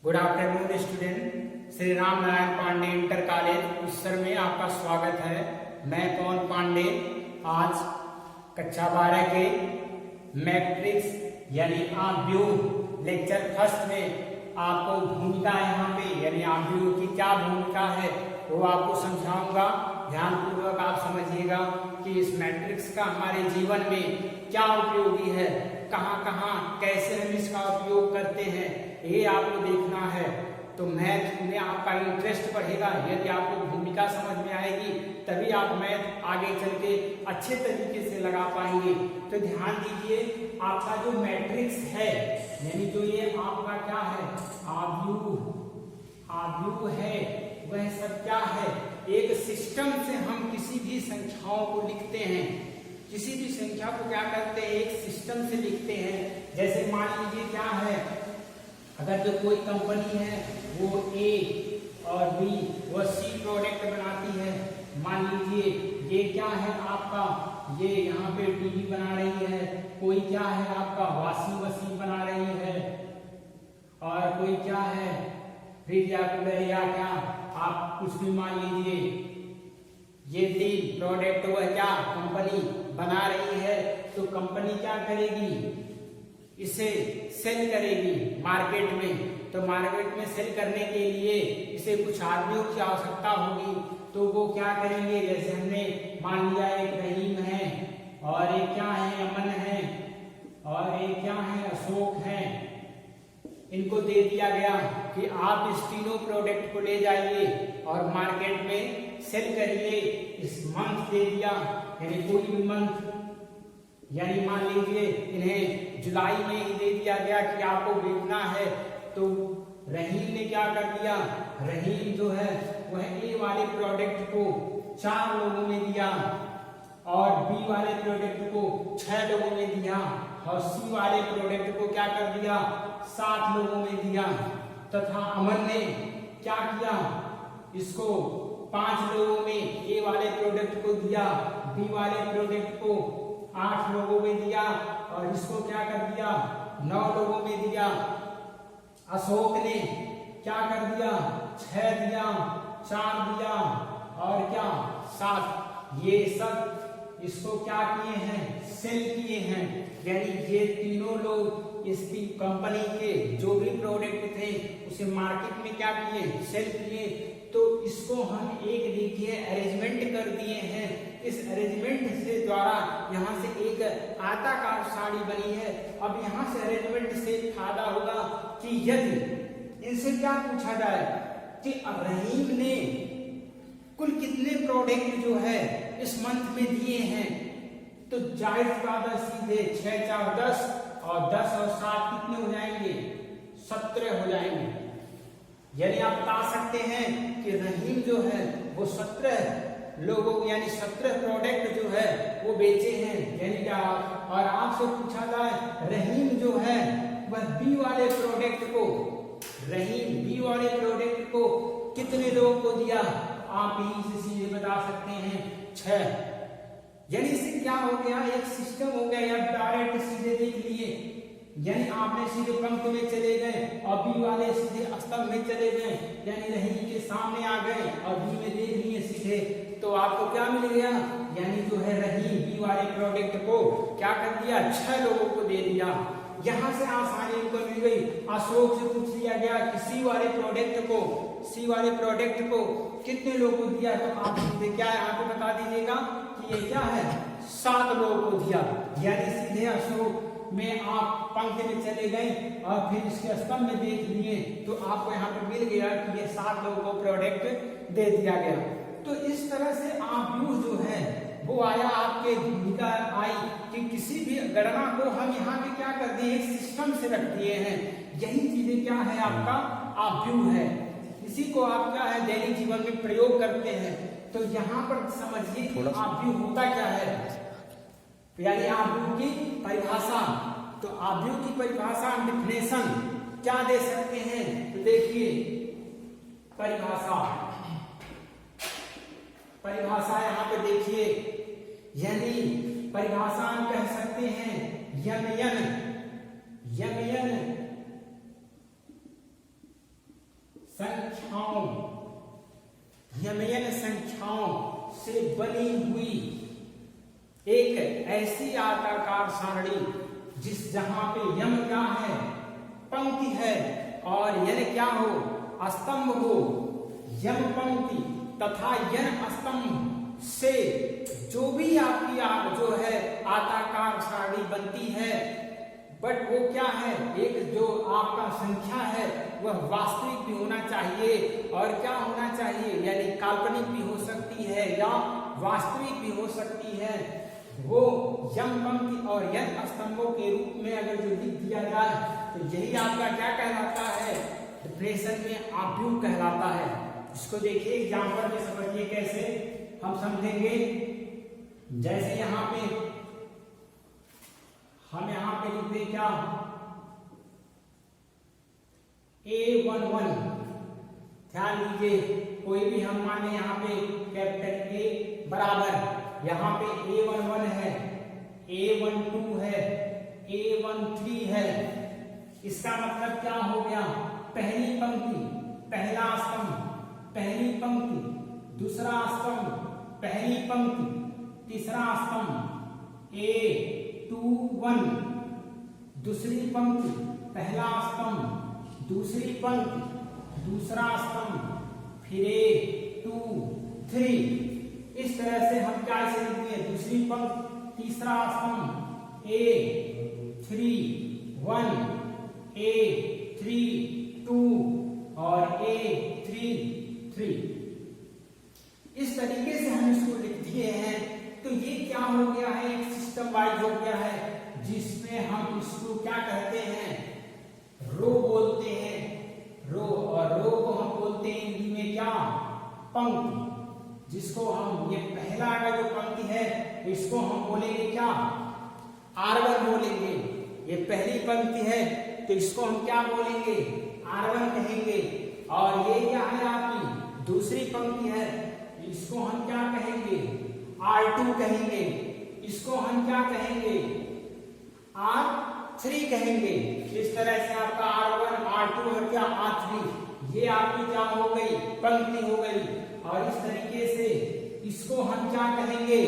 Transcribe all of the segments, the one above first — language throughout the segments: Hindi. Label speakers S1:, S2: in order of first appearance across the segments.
S1: Good afternoon student. Shri Ram Narayan Pandey inter college Usar में आपका स्वागत है। मैं पवन पांडे आज कक्षा 12 के मैट्रिक्स यानी आव्यूह लेक्चर फर्स्ट में आपको भूमिका यहाँ पे यानी आव्यूह की क्या भूमिका है वो आपको समझाऊंगा। ध्यानपूर्वक आप समझिएगा कि इस मैट्रिक्स का हमारे जीवन में क्या उपयोगी है, कहाँ कहाँ कैसे हम इसका उपयोग करते हैं, ये आपको देखना है। तो मैथ में आपका इंटरेस्ट बढ़ेगा। यदि आपको भूमिका समझ में आएगी तभी आप मैथ आगे चल के अच्छे तरीके से लगा पाएंगे। तो ध्यान दीजिए, आपका जो मैट्रिक्स है यानी जो ये आपका क्या है आव्यूह है, वह सब क्या है, एक सिस्टम से हम किसी भी संख्याओं को लिखते हैं। किसी भी संख्या को क्या करते हैं, एक सिस्टम से लिखते हैं। जैसे मान लीजिए क्या है, अगर जो कोई कंपनी है वो ए और बी वो सी प्रोडक्ट बनाती है। मान लीजिए ये क्या है आपका, ये यहाँ पे टीवी बना रही है, कोई क्या है आपका वॉशिंग मशीन बना रही है, और कोई क्या है फ्रिज या कूलर या क्या आप कुछ भी मान लीजिए। ये तीन प्रोडक्ट वह क्या कंपनी बना रही है, तो कंपनी क्या करेगी, इसे सेल करेगी मार्केट में। तो मार्केट में सेल करने के लिए इसे कुछ आदमियों की आवश्यकता होगी, तो वो क्या करेंगे, जैसे हमने मान लिया एक रहीम है और एक क्या है अमन है और एक क्या है अशोक है। इनको दे दिया गया कि आप इस तीनों प्रोडक्ट को ले जाइए और मार्केट में सेल करिए। इस मंथ दे दिया यानी कोई भी मंथ, यानी मान लीजिए इन्हें जुलाई में ही दे दिया गया कि आपको बेचना है। तो रहीम ने क्या कर दिया, रहीम जो है वह ए वाले प्रोडक्ट को 4 लोगों में दिया और बी वाले प्रोडक्ट को 6 लोगों में दिया और सी वाले प्रोडक्ट को क्या कर दिया 7 लोगों में दिया। तथा अमन ने क्या किया, इसको 5 लोगों में ए वाले प्रोडक्ट को दिया, बी वाले प्रोडक्ट को 8 लोगों में दिया और इसको क्या कर दिया 9 लोगों में दिया। अशोक ने क्या कर दिया 6 दिया, 4 दिया और क्या 7। ये सब इसको क्या किए हैं, सेल किए हैं। यानी ये तीनों लोग इस कंपनी के जो भी प्रोडक्ट थे उसे मार्केट में क्या किए, सेल किए। तो इसको हम एक देखिए अरेंजमेंट कर दिए हैं। इस अरेंजमेंट से द्वारा यहाँ से एक आयताकार साड़ी बनी है। अब यहाँ से अरेंजमेंट से फायदा होगा कि यदि इनसे क्या पूछा जाए कि रहीम ने कुल कितने प्रोडक्ट जो है इस मंथ में दिए हैं, तो जाहिर बात है सीधे 6 4 10 और 10 और 7 कितने हो जाएंगे 17 हो जाएंगे। यानी आप बता सकते हैं कि रहीम जो है वो 17 लोगों यानी 17 प्रोडक्ट जो है वो बेचे हैं। यानी क्या, और आपसे पूछा जाए रहीम जो है वह बी वाले प्रोडक्ट को, रहीम बी वाले प्रोडक्ट को कितने लोगों को दिया, आप यहीं से सीधे बता सकते हैं 6। यानी इससे क्या हो गया, एक सिस्टम हो गया। या डायरेक्ट सीधे देख लिए, यानी आपने सीधे पंक्ति में चले गए और बी वाले सीधे स्तंभ में चले गए, यानी रहीम के सामने आ गए और बी में देख लिए सीधे, तो आपको क्या मिल गया, यानी जो है रहीम बी वाले प्रोडक्ट को क्या कर दिया 6 लोगों को दे दिया। यहाँ से आसानी उनको मिल गई। अशोक से पूछ लिया गया कि सी वाले प्रोडक्ट को कितने लोगों को दिया, तो आप सीधे क्या है आपको बता दीजिएगा कि ये क्या है 7 लोगों को दिया। यानी सीधे अशोक में आप पंक्ति में चले गए और फिर इसके स्तंभ में देख लिए, तो आपको यहाँ पे मिल गया कि ये 7 लोगों को प्रोडक्ट दे दिया गया। तो इस तरह से आव्यूह जो है वो आया, आपके भूमिका आई कि किसी भी गणना को हम यहाँ पे क्या कर दिए, एक सिस्टम से रख दिए हैं। यही चीजें क्या है आपका आव्यूह है। इसी को आप क्या है दैनिक जीवन में प्रयोग करते हैं। तो यहाँ पर समझिए कि आव्यूह होता क्या है, यानी आव्यूह की परिभाषा। तो आव्यूह की परिभाषा डिफिनेशन क्या दे सकते हैं, तो देखिए परिभाषा यहाँ पे देखिए, यानी परिभाषा हम कह सकते हैं यमयन संख्याओं, यमयन संख्याओं से बनी हुई एक ऐसी आयताकार सारणी जिस जहां पे यम क्या है, पंक्ति है, और यन क्या हो, स्तंभ हो। यम पंक्ति तथा यन स्तंभ से जो भी आपकी जो है आयताकार सारणी बनती है, बट वो क्या है, एक जो आपका संख्या है वह वास्तविक भी होना चाहिए, और क्या होना चाहिए, यानी काल्पनिक भी हो सकती है या वास्तविक भी हो सकती है। वो यम पंक्ति और यन स्तंभों के रूप में अगर जो लिख दिया जाए तो यही आपका क्या कहलाता है, डिप्रेशन में आव्यूह कहलाता है। इसको देखिए एग्जाम्पल में समझिए कैसे हम समझेंगे। जैसे यहाँ पे हम यहाँ पे लिखते क्या, A11, ध्यान दीजिए, कोई भी हम माने यहाँ पे कैपिटल A बराबर, यहाँ पे A11 है, A12 है, A13 है। इसका मतलब क्या हो गया, पहली पंक्ति पहला स्तंभ, पहली पंक्ति दूसरा स्तंभ, पहली पंक्ति तीसरा स्तंभ, A21 दूसरी पंक्ति पहला स्तंभ, दूसरी पंक्ति दूसरा स्तंभ, फिर A23। इस तरह से हम क्या ऐसे लिखते हैं, दूसरी पंक्ति तीसरा स्तंभ, A31 A32 और A33। इस तरीके से हम इसको लिख दिए हैं। तो ये क्या हो गया है, एक सिस्टम वाइज हो गया है, जिसमें हम इसको क्या कहते हैं, रो बोलते हैं, रो, और रो को हम बोलते हैं हिंदी में क्या, पंक्ति। जिसको हम, ये पहला का जो पंक्ति है इसको हम बोलेंगे क्या, R1 बोलेंगे। ये पहली पंक्ति है तो इसको हम क्या बोलेंगे, R1 कहेंगे। और ये क्या है, आपकी दूसरी पंक्ति है, इसको हम क्या कहेंगे, R2 कहेंगे। इसको हम क्या कहेंगे, R3 कहेंगे। इस तरह से आपका R1 R2 और क्या R3, ये आपकी क्या हो गई, पंक्ति हो गई। और इस तरीके से इसको हम क्या कहेंगे,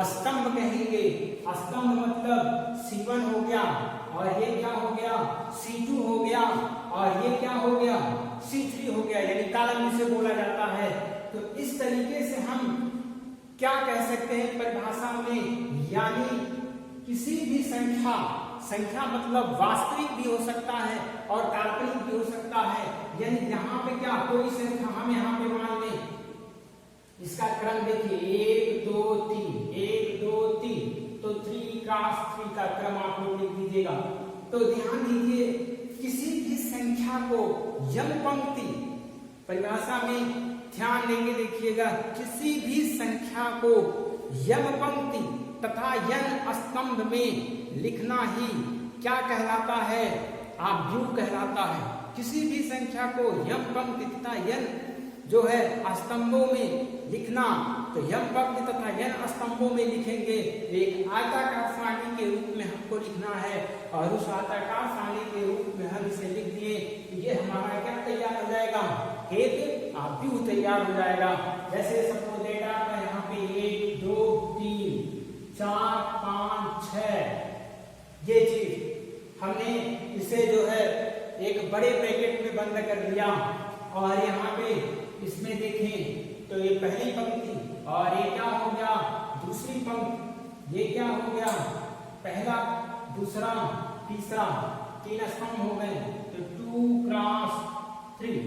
S1: स्तंभ कहेंगे। स्तंभ मतलब C1 हो गया, और ये क्या हो गया, C2 हो गया, और ये क्या हो गया, C3 हो गया, यानी कॉलम जिसे बोला जाता है। तो इस तरीके से हम क्या कह सकते हैं परिभाषा में, यानी किसी भी संख्या, संख्या मतलब वास्तविक भी हो सकता है और काल्पनिक भी हो सकता है। यानी यहाँ पे क्या, कोई संख्या हम यहाँ पे मान लें, इसका क्रम देखिए 1 2 3 1 2 3, तो 3 क्रॉस 3 का क्रम आप लोग लिख दीजिएगा। तो ध्यान दीजिए, किसी भी संख्या को यम पंक्ति, परिभाषा में ध्यान देंगे, देखिएगा, किसी भी संख्या को यम पंक्ति तथा यन स्तंभ में लिखना ही क्या कहलाता है, आव्यूह कहलाता है। किसी भी संख्या को यम पंक्ति तथा यन जो है स्तंभों में लिखना, तो यम पंक्ति तथा यन स्तंभों में लिखेंगे। एक आयताकार सारणी के रूप में हमको लिखना है, और उस आयताकार सारणी के रूप में हम इसे लिख दिए, ये हमारा क्या तैयार हो जाएगा, एक आव्यूह तैयार हो जाएगा। जैसे सपोज डेटा पर यहाँ पे 1 2 3 4 5 6, ये चीज हमने इसे जो है एक बड़े ब्रैकेट में बंद कर दिया, और यहाँ पे इसमें देखें तो ये पहली पंक्ति, और ये क्या हो गया, दूसरी पंक्ति, ये क्या हो गया, पहला दूसरा तीसरा, 3 स्तंभ हो गए, तो 2 क्रॉस 3।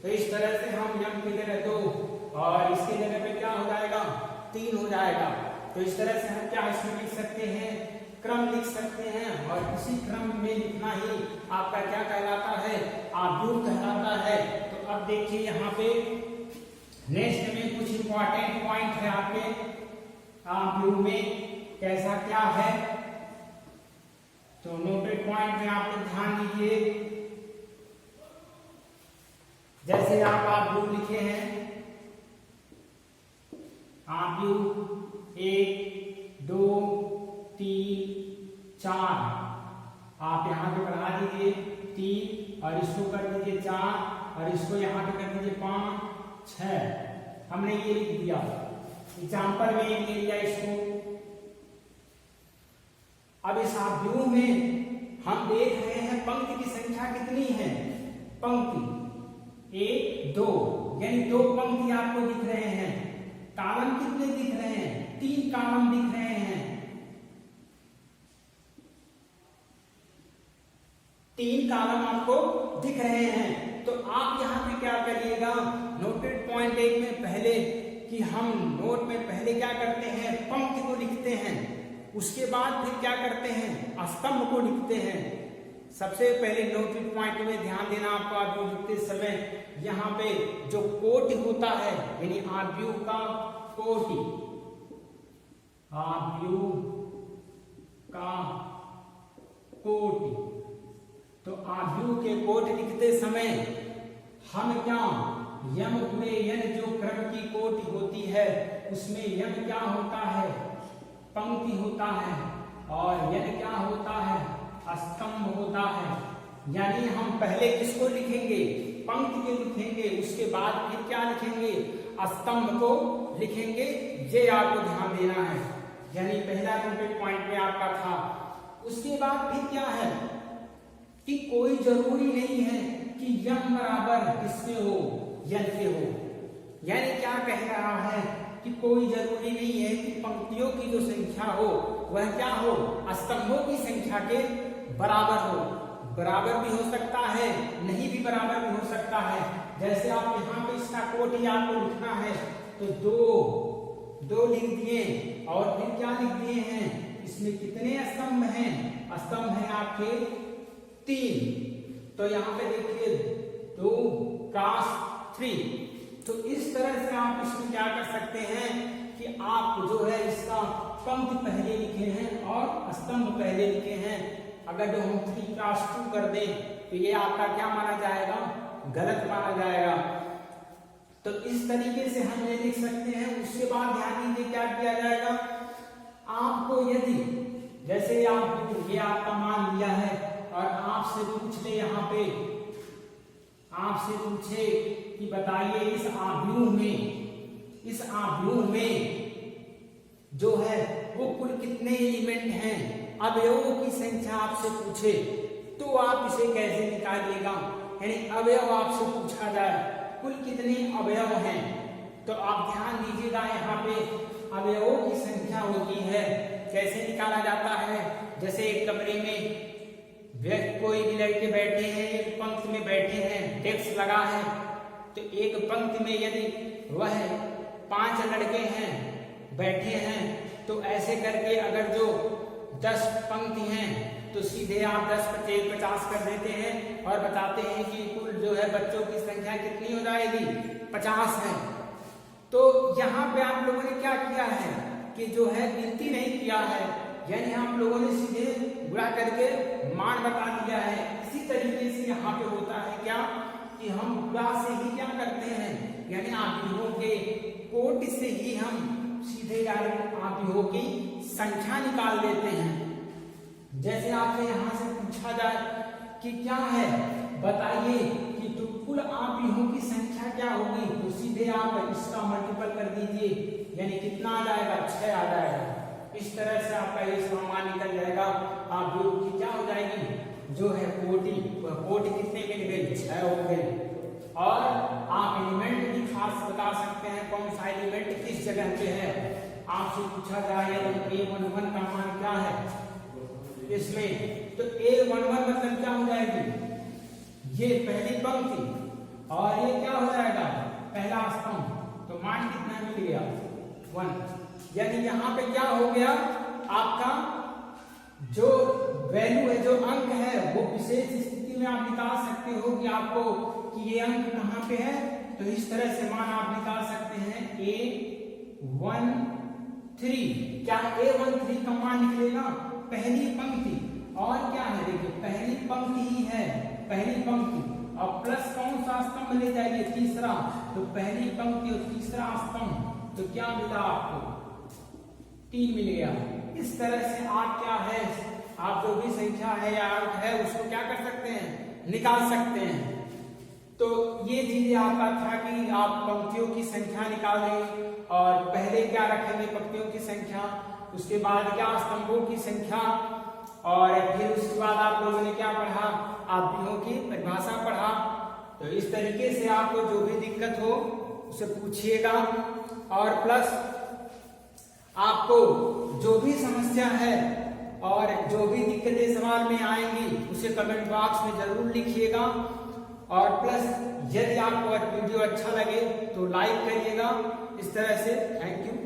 S1: तो इस तरह से हम यम की जगह 2 और इसकी जगह पे क्या हो जाएगा, 3 हो जाएगा। तो इस तरह से हम क्या इसमें लिख सकते हैं, क्रम लिख सकते हैं, और इसी क्रम में लिखना ही आपका क्या कहलाता है, आव्यूह कहलाता है। तो अब देखिए यहाँ पे नेक्स्ट में कुछ इंपॉर्टेंट पॉइंट है आपके आव्यूह में, कैसा क्या है। तो नोटेड पॉइंट में आप लोग ध्यान दीजिए। जैसे आप आव्यूह लिखे हैं, आव्यूह 1 2 3 4, आप यहाँ पे बढ़ा दीजिए 3 और इसको कर दीजिए 4 और इसको यहाँ पे कर दीजिए 5 6, हमने ये लिख दिया। एग्जाम्पल में ले लिया इसको। अब इस आव्यूह में हम देख रहे हैं पंक्ति की संख्या कितनी है, पंक्ति 1 2, यानी 2 पंक्ति आपको दिख रहे हैं। कॉलम कितने दिख रहे हैं, 3 कॉलम दिख रहे हैं, 3 कॉलम आपको दिख रहे हैं। तो आप यहाँ पे क्या करिएगा, नोटेड पॉइंट 1 में पहले कि हम नोट में पहले क्या करते हैं, पंक्ति को लिखते हैं, उसके बाद फिर क्या करते हैं, स्तंभ को लिखते हैं। सबसे पहले नोटेड पॉइंट में ध्यान देना आपको, आव्यूह लिखते समय यहाँ पे जो कोटि होता है, यानी आव्यूह का कोटि, आव्यूह का कोटि, तो आव्यूह के कोटि लिखते समय हम क्या, यम गुणे यन जो क्रम की कोटि होती है उसमें यम क्या होता है, पंक्ति होता है, और यन क्या होता है, स्तंभ होता है। यानी हम पहले किसको लिखेंगे, पंक्ति को लिखेंगे, उसके बाद फिर क्या लिखेंगे, स्तंभ को लिखेंगे। ये आपको ध्यान देना है। यानी पहला नोटेड पॉइंट में आपका था। उसके बाद फिर क्या है कि कोई जरूरी नहीं है कि यम बराबर किसके हो, यन के हो। यानी क्या कह रहा है कि कोई जरूरी नहीं है कि पंक्तियों की जो संख्या हो वह क्या हो, स्तंभों की संख्या के बराबर हो। बराबर भी हो सकता है, नहीं भी बराबर भी हो सकता है। जैसे आप यहाँ पे इसका कोटि आपको लिखना है तो 2 लिख दिए, और फिर क्या लिख दिए हैं, इसमें कितने स्तंभ हैं, स्तंभ हैं आपके 3। तो यहाँ पे देखिए 2 क्रॉस 3। तो इस तरह से आप इसमें क्या कर सकते हैं कि आप जो है इसका पंक्ति पहले लिखे हैं और स्तंभ पहले लिखे हैं। अगर जो हम 3 क्रॉस 2 कर दें तो ये आपका क्या माना जाएगा, गलत माना जाएगा। तो इस तरीके से हम ये लिख सकते हैं। उसके बाद ध्यान दीजिए क्या किया जाएगा, आपको यदि जैसे आप ये आपका मान लिया है और आपसे पूछ ले, यहाँ पे आपसे पूछे कि बताइए इस आव्यूह में जो है वो कुल कितने एलिमेंट हैं, अवयवों की संख्या आपसे पूछे तो आप इसे कैसे निकालिएगा। यानी अवयव आपसे पूछा जाए कुल कितने अवयव हैं, तो आप ध्यान दीजिएगा यहाँ पे अवयवों की संख्या होती है। कैसे निकाला जाता है, जैसे एक कमरे में कोई भी लड़के बैठे हैं, एक पंक्ति में बैठे हैं, डेस्क लगा है, तो एक पंक्ति में यदि वह 5 लड़के हैं बैठे हैं, तो ऐसे करके अगर जो 10 पंक्ति हैं तो सीधे आप 10 50 कर देते हैं और बताते हैं कि कुल जो है बच्चों की संख्या कितनी हो जाएगी, 50 है। तो यहाँ पे आप लोगों ने क्या किया है कि जो है गिनती नहीं किया है, यानी आप लोगों ने सीधे गुणा करके मान बता दिया है। इसी तरीके से यहाँ पे होता है क्या कि हम गुणा से ही क्या करते हैं, यानी आव्यूहों के कोटि से ही हम सीधे डायरेक्ट आव्यूहों की संख्या निकाल देते हैं। जैसे आपसे यहाँ से पूछा जाए कि क्या है, बताइए कि तो कुल आव्यूहों की संख्या क्या होगी, तो सीधे आप इसका मल्टीपल कर दीजिए, यानी कितना आ जाएगा, 6 आ जाएगा। इस तरह से आपका ये सामान निकल जाएगा। आव्यूह की क्या हो जाएगी, जो है कोटि, कोटि कितने मिल गए, 6 हो गए। और आप एलिमेंट भी खास बता सकते हैं कौन सा एलिमेंट किस जगह पे है। आपसे पूछा जाए A11 का मान क्या है इसमें, तो A11 मतलब क्या हो जाएगी, ये पहली पंक्ति और ये क्या हो जाएगा, पहला स्तंभ। तो मान कितना मिल गया, 1। यानी यहाँ पे क्या हो गया, आपका जो वैल्यू है, जो अंक है, वो विशेष स्थिति में आप निकाल सकते हो कि आपको कि ये अंक कहाँ पे है। तो इस तरह से मान आप निकाल सकते हैं A13। क्या A13 का मान निकलेगा, पहली पंक्ति, और क्या है, देखिए पहली पंक्ति ही है, पहली पंक्ति, और प्लस कौन सा स्तंभ ले जाएंगे, तीसरा। तो पहली पंक्ति और तीसरा स्तंभ, तो क्या मिला आपको, 3 मिल गया। इस तरह से आप क्या है, आप जो भी संख्या है या अंक है उसको क्या कर सकते हैं, निकाल सकते हैं। तो ये चीजें आपका था कि आप पंक्तियों की संख्या निकालें और पहले क्या रखेंगे पंक्तियों की संख्या, उसके बाद क्या स्तंभों की संख्या, और फिर उसके बाद आप लोगों ने क्या पढ़ा, आव्यूहों की परिभाषा पढ़ा। तो इस तरीके से आपको जो भी दिक्कत हो उसे पूछिएगा, और प्लस आपको जो भी समस्या है और जो भी दिक्कतें सवाल में आएंगी उसे कमेंट बॉक्स में जरूर लिखिएगा। और प्लस यदि आपको वीडियो अच्छा लगे तो लाइक करिएगा। इस तरह से थैंक यू।